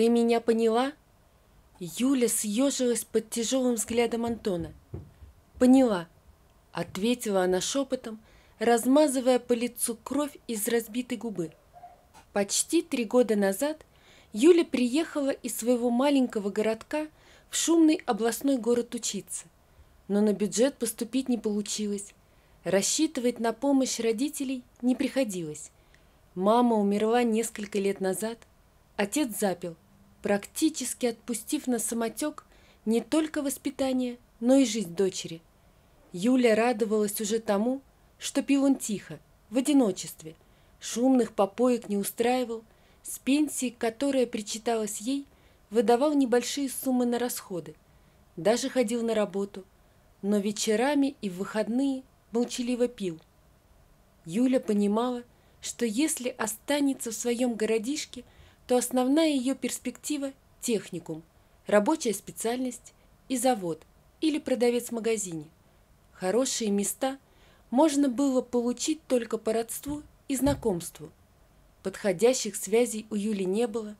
Ты меня поняла?» Юля съежилась под тяжелым взглядом Антона. «Поняла», — ответила она шепотом, размазывая по лицу кровь из разбитой губы. Почти 3 года назад Юля приехала из своего маленького городка в шумный областной город учиться. Но на бюджет поступить не получилось. Рассчитывать на помощь родителей не приходилось. Мама умерла несколько лет назад, отец запил, практически отпустив на самотек не только воспитание, но и жизнь дочери. Юля радовалась уже тому, что пил он тихо, в одиночестве, шумных попоек не устраивал, с пенсии, которая причиталась ей, выдавал небольшие суммы на расходы, даже ходил на работу, но вечерами и в выходные молчаливо пил. Юля понимала, что если останется в своем городишке, то основная ее перспектива – техникум, рабочая специальность и завод или продавец в магазине. Хорошие места можно было получить только по родству и знакомству. Подходящих связей у Юли не было.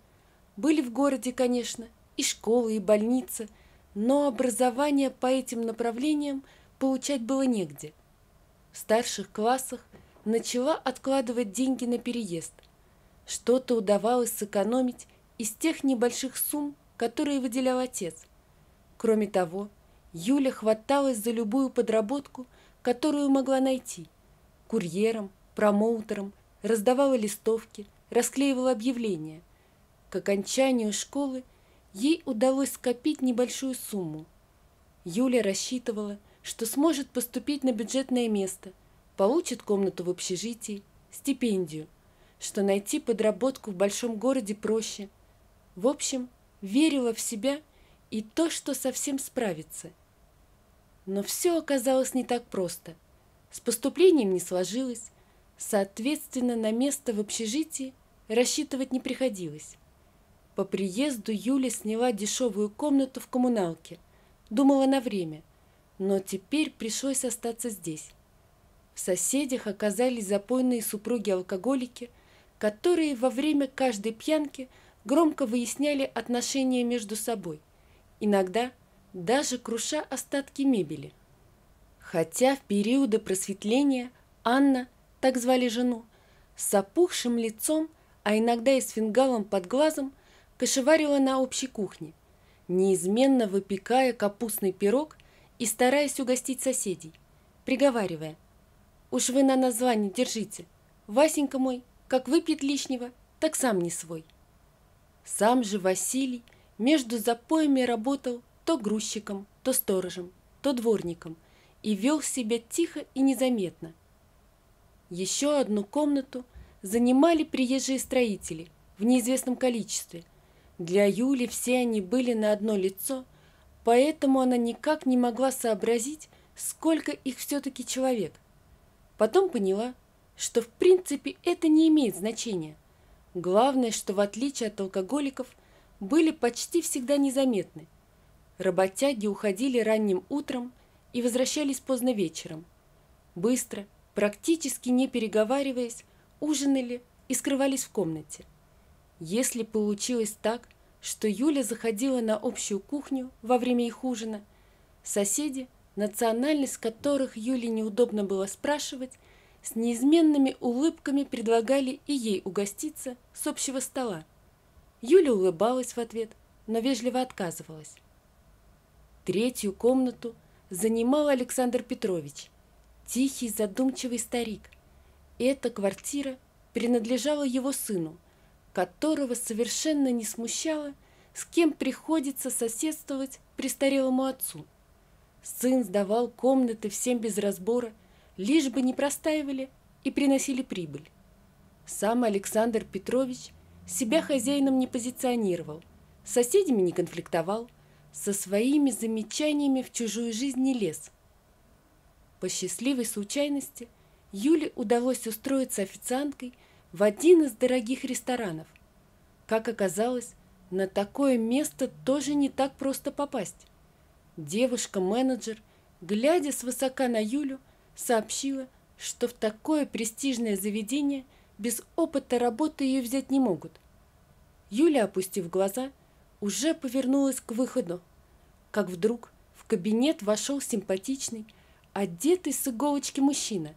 Были в городе, конечно, и школы, и больницы, но образование по этим направлениям получать было негде. В старших классах начала откладывать деньги на переезд. Что-то удавалось сэкономить из тех небольших сумм, которые выделял отец. Кроме того, Юля хваталась за любую подработку, которую могла найти. Курьером, промоутером, раздавала листовки, расклеивала объявления. К окончанию школы ей удалось скопить небольшую сумму. Юля рассчитывала, что сможет поступить на бюджетное место, получит комнату в общежитии, стипендию, что найти подработку в большом городе проще. В общем, верила в себя и то, что совсем справится. Но все оказалось не так просто. С поступлением не сложилось, соответственно, на место в общежитии рассчитывать не приходилось. По приезду Юля сняла дешевую комнату в коммуналке, думала на время, но теперь пришлось остаться здесь. В соседях оказались запойные супруги-алкоголики, которые во время каждой пьянки громко выясняли отношения между собой, иногда даже круша остатки мебели. Хотя в периоды просветления Анна, так звали жену, с опухшим лицом, а иногда и с фингалом под глазом, кошеварила на общей кухне, неизменно выпекая капустный пирог и стараясь угостить соседей, приговаривая: «Уж вы на название держите, Васенька мой, как выпьет лишнего, так сам не свой». Сам же Василий между запоями работал то грузчиком, то сторожем, то дворником и вел себя тихо и незаметно. Еще одну комнату занимали приезжие строители в неизвестном количестве. Для Юли все они были на одно лицо, поэтому она никак не могла сообразить, сколько их все-таки человек. Потом поняла, что в принципе это не имеет значения. Главное, что в отличие от алкоголиков были почти всегда незаметны. Работяги уходили ранним утром и возвращались поздно вечером. Быстро, практически не переговариваясь, ужинали и скрывались в комнате. Если получилось так, что Юля заходила на общую кухню во время их ужина, соседи, национальность которых Юле неудобно было спрашивать, с неизменными улыбками предлагали и ей угоститься с общего стола. Юля улыбалась в ответ, но вежливо отказывалась. Третью комнату занимал Александр Петрович, тихий, задумчивый старик. Эта квартира принадлежала его сыну, которого совершенно не смущало, с кем приходится соседствовать престарелому отцу. Сын сдавал комнаты всем без разбора, лишь бы не простаивали и приносили прибыль. Сам Александр Петрович себя хозяином не позиционировал, с соседями не конфликтовал, со своими замечаниями в чужую жизнь не лез. По счастливой случайности Юле удалось устроиться официанткой в один из дорогих ресторанов. Как оказалось, на такое место тоже не так просто попасть. Девушка-менеджер, глядя свысока на Юлю, сообщила, что в такое престижное заведение без опыта работы ее взять не могут. Юля, опустив глаза, уже повернулась к выходу, как вдруг в кабинет вошел симпатичный, одетый с иголочки мужчина.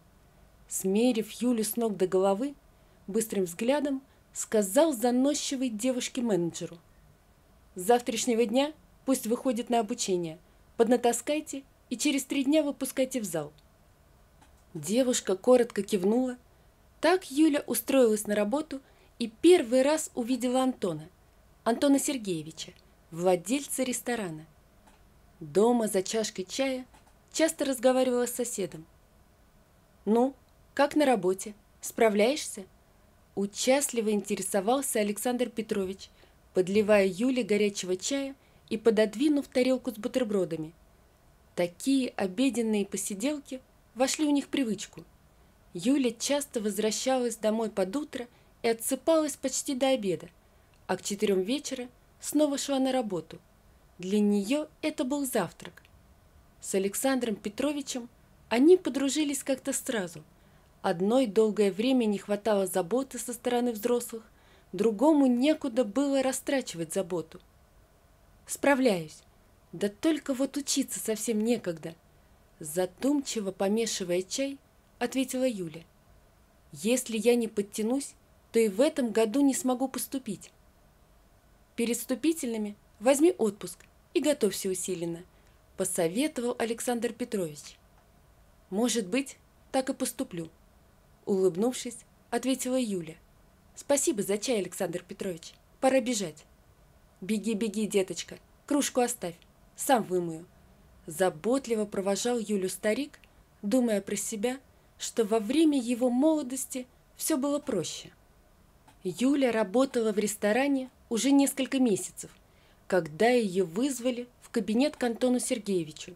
Смерив Юлю с ног до головы, быстрым взглядом сказал заносчивой девушке-менеджеру: «С завтрашнего дня пусть выходит на обучение, поднатаскайте и через 3 дня выпускайте в зал». Девушка коротко кивнула. Так Юля устроилась на работу и первый раз увидела Антона Сергеевича, владельца ресторана. Дома за чашкой чая часто разговаривала с соседом. «Ну, как на работе? Справляешься?» Участливо интересовался Александр Петрович, подливая Юле горячего чая и пододвинув тарелку с бутербродами. Такие обеденные посиделки вошли у них в привычку. Юля часто возвращалась домой под утро и отсыпалась почти до обеда, а к 4 вечера снова шла на работу. Для нее это был завтрак. С Александром Петровичем они подружились как-то сразу. Одной долгое время не хватало заботы со стороны взрослых, другому некуда было растрачивать заботу. «Справляюсь, да только вот учиться совсем некогда», задумчиво помешивая чай, ответила Юля. «Если я не подтянусь, то и в этом году не смогу поступить. Перед вступительными возьми отпуск и готовься усиленно», посоветовал Александр Петрович. «Может быть, так и поступлю», улыбнувшись, ответила Юля. «Спасибо за чай, Александр Петрович. Пора бежать». «Беги, беги, деточка, кружку оставь, сам вымою». Заботливо провожал Юлю старик, думая про себя, что во время его молодости все было проще. Юля работала в ресторане уже несколько месяцев, когда ее вызвали в кабинет к Антону Сергеевичу.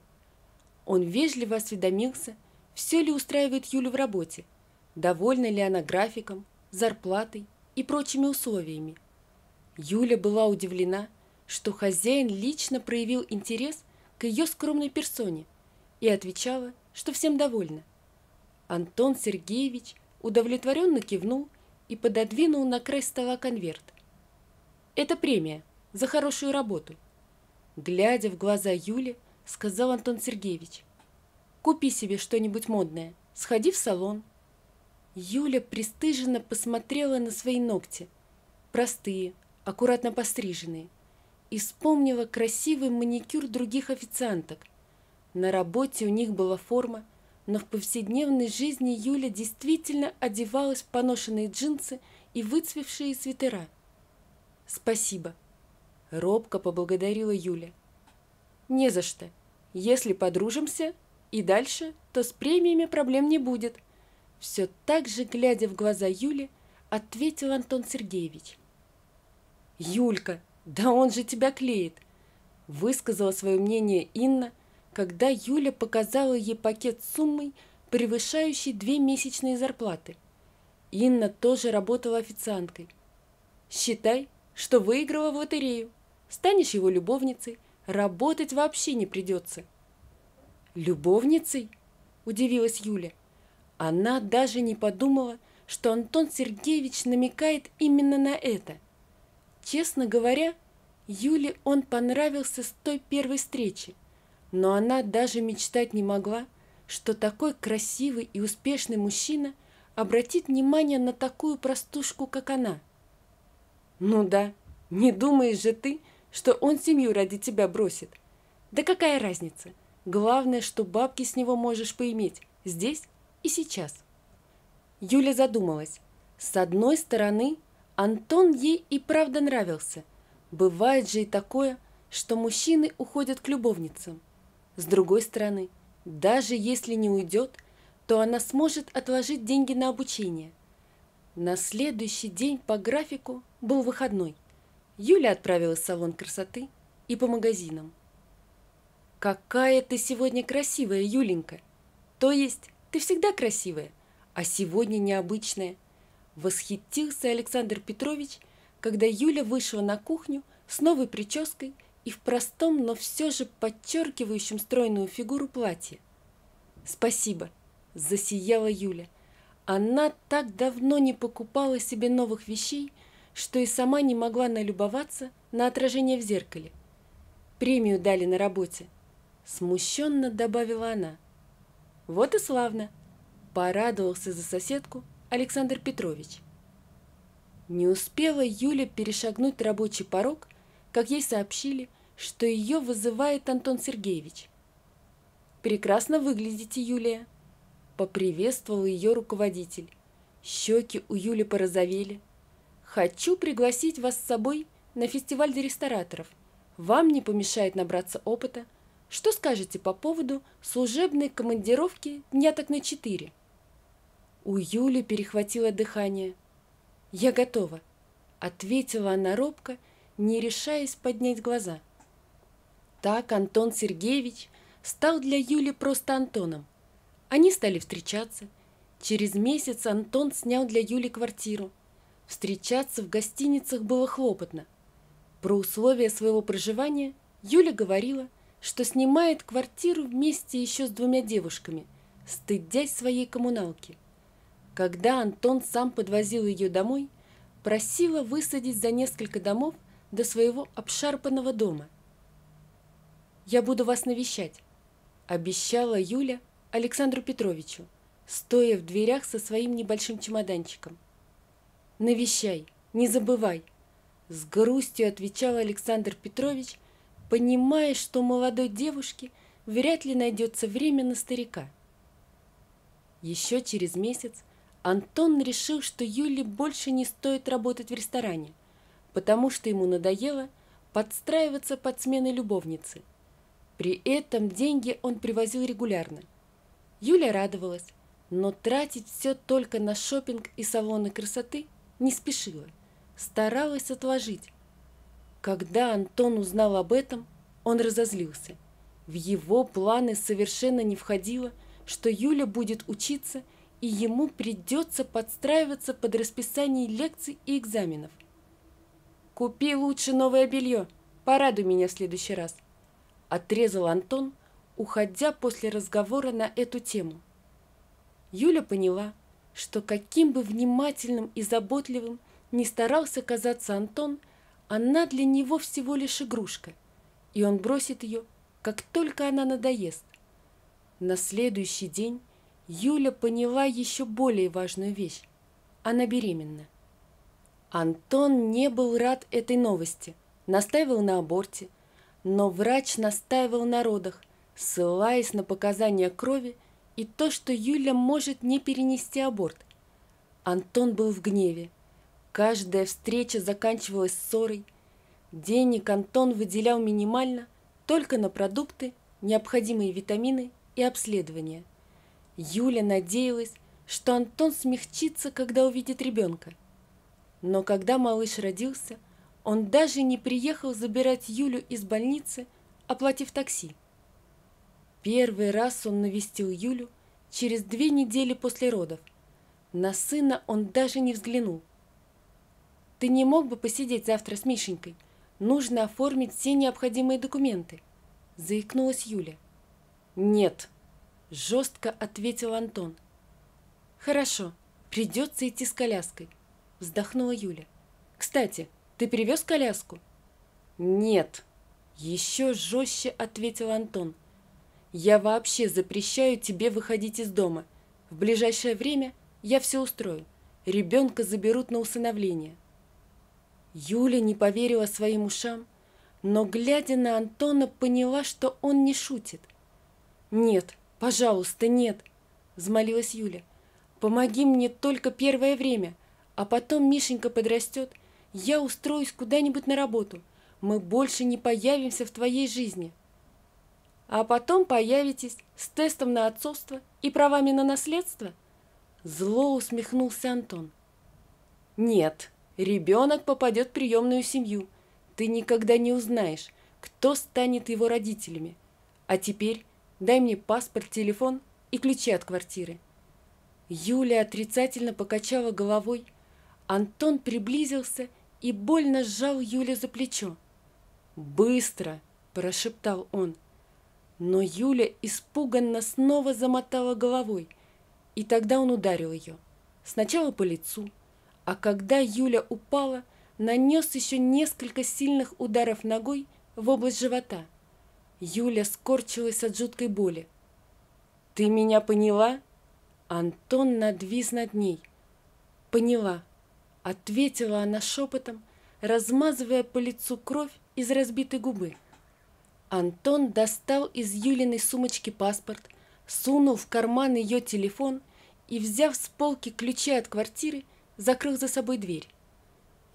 Он вежливо осведомился, все ли устраивает Юлю в работе, довольна ли она графиком, зарплатой и прочими условиями. Юля была удивлена, что хозяин лично проявил интерес к ее скромной персоне и отвечала, что всем довольна. Антон Сергеевич удовлетворенно кивнул и пододвинул на край стола конверт. «Это премия за хорошую работу», глядя в глаза Юли, сказал Антон Сергеевич. «Купи себе что-нибудь модное, сходи в салон». Юля пристыженно посмотрела на свои ногти, простые, аккуратно постриженные, и вспомнила красивый маникюр других официанток. На работе у них была форма, но в повседневной жизни Юля действительно одевалась в поношенные джинсы и выцвевшие свитера. «Спасибо», — робко поблагодарила Юля. «Не за что. Если подружимся и дальше, то с премиями проблем не будет», все так же, глядя в глаза Юли, ответил Антон Сергеевич. «Юлька, да он же тебя клеит!» высказала свое мнение Инна, когда Юля показала ей пакет с суммой, превышающей 2 месячные зарплаты. Инна тоже работала официанткой. «Считай, что выиграла в лотерею. Станешь его любовницей, работать вообще не придется». «Любовницей?» – удивилась Юля. Она даже не подумала, что Антон Сергеевич намекает именно на это. Честно говоря, Юле он понравился с той первой встречи, но она даже мечтать не могла, что такой красивый и успешный мужчина обратит внимание на такую простушку, как она. «Ну да, не думаешь же ты, что он семью ради тебя бросит? Да какая разница? Главное, что бабки с него можешь поиметь здесь и сейчас». Юля задумалась. С одной стороны, Антон ей и правда нравился. Бывает же и такое, что мужчины уходят к любовницам. С другой стороны, даже если не уйдет, то она сможет отложить деньги на обучение. На следующий день по графику был выходной. Юля отправилась в салон красоты и по магазинам. «Какая ты сегодня красивая, Юленька! То есть ты всегда красивая, а сегодня необычная!» Восхитился Александр Петрович, когда Юля вышла на кухню с новой прической и в простом, но все же подчеркивающем стройную фигуру платье. «Спасибо!» – засияла Юля. Она так давно не покупала себе новых вещей, что и сама не могла налюбоваться на отражение в зеркале. Премию дали на работе. Смущенно добавила она. Вот и славно, порадовался за соседку Александр Петрович. Не успела Юля перешагнуть рабочий порог, как ей сообщили, что ее вызывает Антон Сергеевич. «Прекрасно выглядите, Юлия», — поприветствовал ее руководитель. Щеки у Юли порозовели. «Хочу пригласить вас с собой на фестиваль для рестораторов. Вам не помешает набраться опыта. Что скажете по поводу служебной командировки дня так на 4?» У Юли перехватило дыхание. «Я готова», — ответила она робко, не решаясь поднять глаза. Так Антон Сергеевич стал для Юли просто Антоном. Они стали встречаться. Через месяц Антон снял для Юли квартиру. Встречаться в гостиницах было хлопотно. Про условия своего проживания Юля говорила, что снимает квартиру вместе еще с 2 девушками, стыдясь своей коммуналки. Когда Антон сам подвозил ее домой, просила высадить за несколько домов до своего обшарпанного дома. «Я буду вас навещать», — обещала Юля Александру Петровичу, стоя в дверях со своим небольшим чемоданчиком. «Навещай, не забывай», — с грустью отвечал Александр Петрович, понимая, что у молодой девушки вряд ли найдется время на старика. Еще через месяц Антон решил, что Юле больше не стоит работать в ресторане, потому что ему надоело подстраиваться под смены любовницы. При этом деньги он привозил регулярно. Юля радовалась, но тратить все только на шопинг и салоны красоты не спешила, старалась отложить. Когда Антон узнал об этом, он разозлился. В его планы совершенно не входило, что Юля будет учиться, и ему придется подстраиваться под расписание лекций и экзаменов. «Купи лучше новое белье, порадуй меня в следующий раз», — отрезал Антон, уходя после разговора на эту тему. Юля поняла, что каким бы внимательным и заботливым ни старался казаться Антон, она для него всего лишь игрушка, и он бросит ее, как только она надоест. На следующий день Юля поняла еще более важную вещь. Она беременна. Антон не был рад этой новости, настаивал на аборте, но врач настаивал на родах, ссылаясь на показания крови и то, что Юля может не перенести аборт. Антон был в гневе. Каждая встреча заканчивалась ссорой. Денег Антон выделял минимально, только на продукты, необходимые витамины и обследования. Юля надеялась, что Антон смягчится, когда увидит ребенка. Но когда малыш родился, он даже не приехал забирать Юлю из больницы, оплатив такси. Первый раз он навестил Юлю через 2 недели после родов. На сына он даже не взглянул. «Ты не мог бы посидеть завтра с Мишенькой? Нужно оформить все необходимые документы», — заикнулась Юля. «Нет», — жестко ответил Антон. «Хорошо, придется идти с коляской», — вздохнула Юля. «Кстати, ты привез коляску?» «Нет», — еще жестче ответил Антон. «Я вообще запрещаю тебе выходить из дома. В ближайшее время я все устрою. Ребенка заберут на усыновление». Юля не поверила своим ушам, но, глядя на Антона, поняла, что он не шутит. «Нет, пожалуйста, нет», — взмолилась Юля. «Помоги мне только первое время, а потом Мишенька подрастет, я устроюсь куда-нибудь на работу. Мы больше не появимся в твоей жизни». «А потом появитесь с тестом на отцовство и правами на наследство?» Зло усмехнулся Антон. «Нет, ребенок попадет в приемную семью. Ты никогда не узнаешь, кто станет его родителями. А теперь дай мне паспорт, телефон и ключи от квартиры». Юля отрицательно покачала головой. Антон приблизился и больно сжал Юлю за плечо. «Быстро!» – прошептал он. Но Юля испуганно снова замотала головой, и тогда он ударил ее. Сначала по лицу, а когда Юля упала, нанес еще несколько сильных ударов ногой в область живота. Юля скорчилась от жуткой боли. «Ты меня поняла?» Антон надвис над ней. «Поняла», — ответила она шепотом, размазывая по лицу кровь из разбитой губы. Антон достал из Юлиной сумочки паспорт, сунул в карман ее телефон и, взяв с полки ключи от квартиры, закрыл за собой дверь.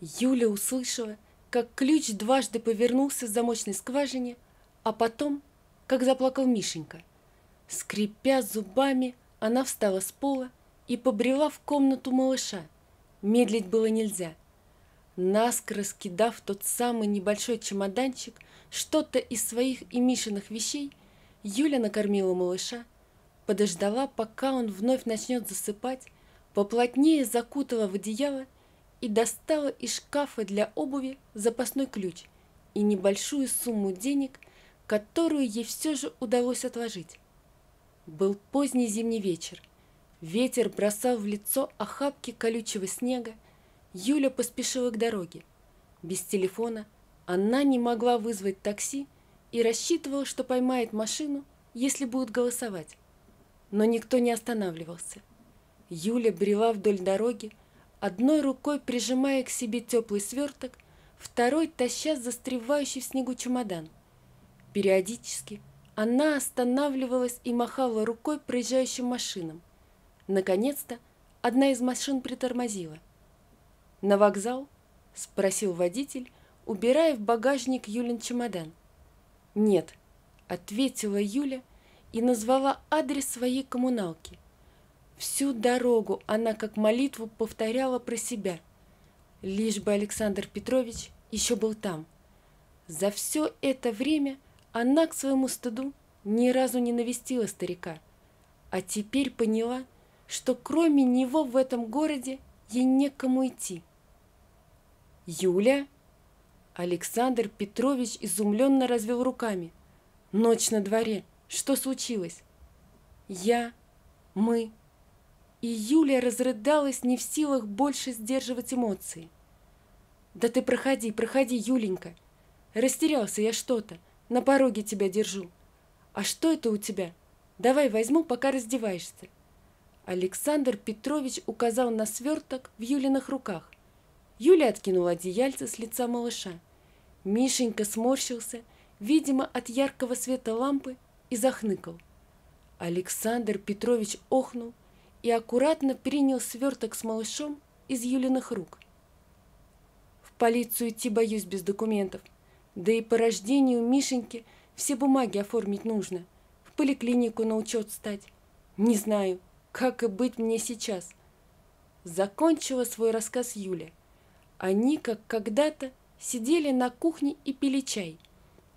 Юля услышала, как ключ дважды повернулся в замочной скважине, а потом, как заплакал Мишенька. Скрипя зубами, она встала с пола и побрела в комнату малыша. Медлить было нельзя. Наскоро скидав тот самый небольшой чемоданчик, что-то из своих и Мишиных вещей, Юля накормила малыша, подождала, пока он вновь начнет засыпать, поплотнее закутала в одеяло и достала из шкафа для обуви запасной ключ и небольшую сумму денег, которую ей все же удалось отложить. Был поздний зимний вечер. Ветер бросал в лицо охапки колючего снега. Юля поспешила к дороге. Без телефона она не могла вызвать такси и рассчитывала, что поймает машину, если будет голосовать. Но никто не останавливался. Юля брела вдоль дороги, одной рукой прижимая к себе теплый сверток, второй таща застревающий в снегу чемодан. Периодически она останавливалась и махала рукой проезжающим машинам. Наконец-то одна из машин притормозила. «На вокзал?» – спросил водитель, убирая в багажник Юлин чемодан. «Нет», – ответила Юля и назвала адрес своей коммуналки. Всю дорогу она как молитву повторяла про себя, лишь бы Александр Петрович еще был там. За все это время она, к своему стыду, ни разу не навестила старика, а теперь поняла, что кроме него в этом городе ей некому идти. «Юля?» Александр Петрович изумленно развел руками. «Ночь на дворе. Что случилось?» Мы...» И Юля разрыдалась, не в силах больше сдерживать эмоции. «Да ты проходи, проходи, Юленька. Растерялся я что-то. На пороге тебя держу. А что это у тебя? Давай возьму, пока раздеваешься». Александр Петрович указал на сверток в Юлиных руках. Юля откинула одеяльце с лица малыша. Мишенька сморщился, видимо, от яркого света лампы, и захныкал. Александр Петрович охнул и аккуратно принял сверток с малышом из Юлиных рук. «В полицию идти боюсь без документов. Да и по рождению Мишеньки все бумаги оформить нужно. В поликлинику на учет стать. Не знаю, как и быть мне сейчас». Закончила свой рассказ Юля. Они, как когда-то, сидели на кухне и пили чай.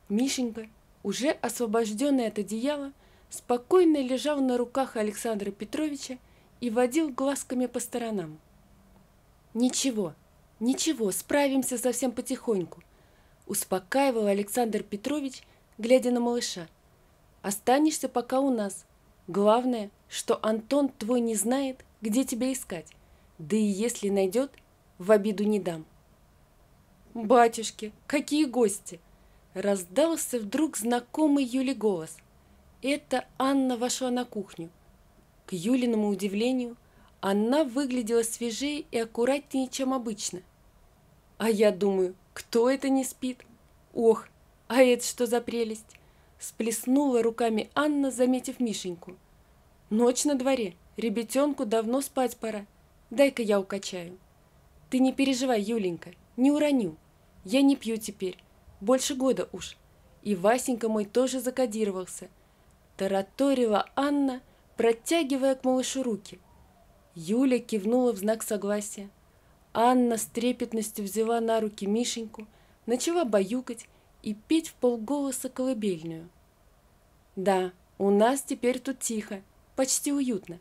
Мишенька, уже освобожденный от одеяла, спокойно лежал на руках Александра Петровича и водил глазками по сторонам. «Ничего, ничего, справимся совсем потихоньку», успокаивал Александр Петрович, глядя на малыша. «Останешься пока у нас. Главное, что Антон твой не знает, где тебя искать. Да и если найдет, в обиду не дам». «Батюшки, какие гости!» Раздался вдруг знакомый Юле голос. Это Анна вошла на кухню. К Юлиному удивлению, она выглядела свежее и аккуратнее, чем обычно. «А я думаю, кто это не спит? Ох, а это что за прелесть!» Сплеснула руками Анна, заметив Мишеньку. «Ночь на дворе, ребятенку давно спать пора. Дай-ка я укачаю». «Ты не переживай, Юленька, не уроню. Я не пью теперь, больше года уж. И Васенька мой тоже закодировался», тараторила Анна, протягивая к малышу руки. Юля кивнула в знак согласия. Анна с трепетностью взяла на руки Мишеньку, начала баюкать и петь вполголоса колыбельную. «Да, у нас теперь тут тихо, почти уютно»,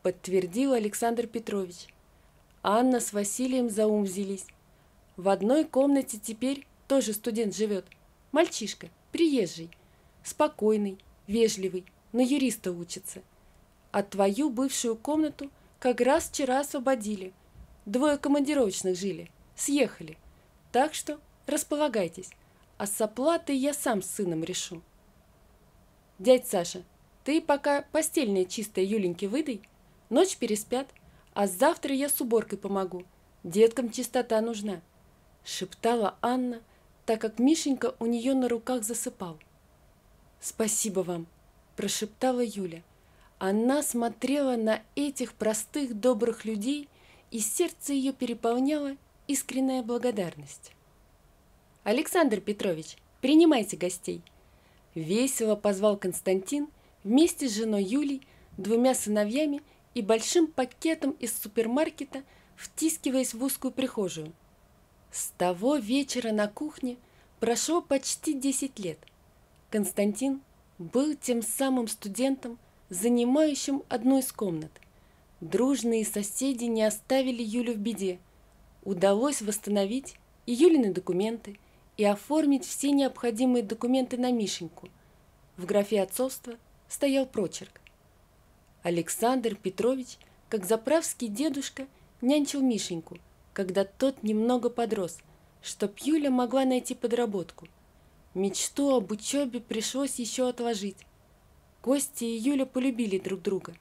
подтвердил Александр Петрович. Анна с Василием за ум взялись. В одной комнате теперь тоже студент живет. Мальчишка, приезжий, спокойный, вежливый, на юриста учится. А твою бывшую комнату как раз вчера освободили. 2 командировочных жили, съехали. Так что располагайтесь, а с оплатой я сам с сыном решу. Дядь Саша, ты пока постельное чистое Юленьке выдай, ночь переспят, а завтра я с уборкой помогу. Деткам чистота нужна, шептала Анна, так как Мишенька у нее на руках засыпал. Спасибо вам, прошептала Юля. Она смотрела на этих простых добрых людей, и сердце ее переполняла искренняя благодарность. Александр Петрович, принимайте гостей. Весело позвал Константин вместе с женой Юлей, 2 сыновьями и большим пакетом из супермаркета, втискиваясь в узкую прихожую. С того вечера на кухне прошло почти 10 лет. Константин был тем самым студентом, занимающим одну из комнат. Дружные соседи не оставили Юлю в беде. Удалось восстановить и Юлины документы, и оформить все необходимые документы на Мишеньку. В графе отцовства стоял прочерк. Александр Петрович, как заправский дедушка, нянчил Мишеньку, когда тот немного подрос, чтоб Юля могла найти подработку. Мечту об учебе пришлось еще отложить. Костя и Юля полюбили друг друга.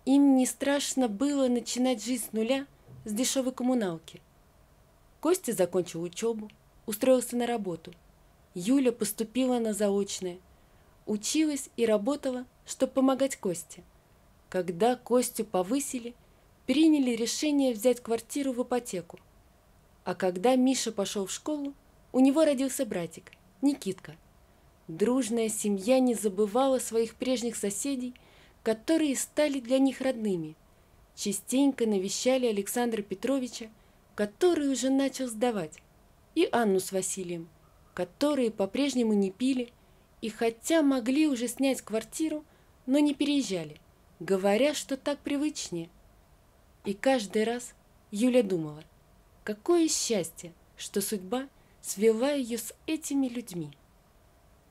Им не страшно было начинать жизнь с нуля, с дешевой коммуналки. Костя закончил учебу, устроился на работу. Юля поступила на заочное. Училась и работала, чтобы помогать Косте. Когда Костю повысили, приняли решение взять квартиру в ипотеку. А когда Миша пошел в школу, у него родился братик, Никитка. Дружная семья не забывала своих прежних соседей, которые стали для них родными. Частенько навещали Александра Петровича, который уже начал сдавать, и Анну с Василием, которые по-прежнему не пили, и хотя могли уже снять квартиру, но не переезжали, говоря, что так привычнее. И каждый раз Юля думала, какое счастье, что судьба свела ее с этими людьми.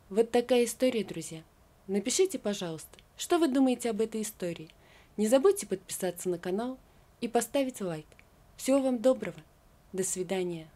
Вот такая история, друзья. Напишите, пожалуйста, что вы думаете об этой истории. Не забудьте подписаться на канал и поставить лайк. Всего вам доброго. До свидания.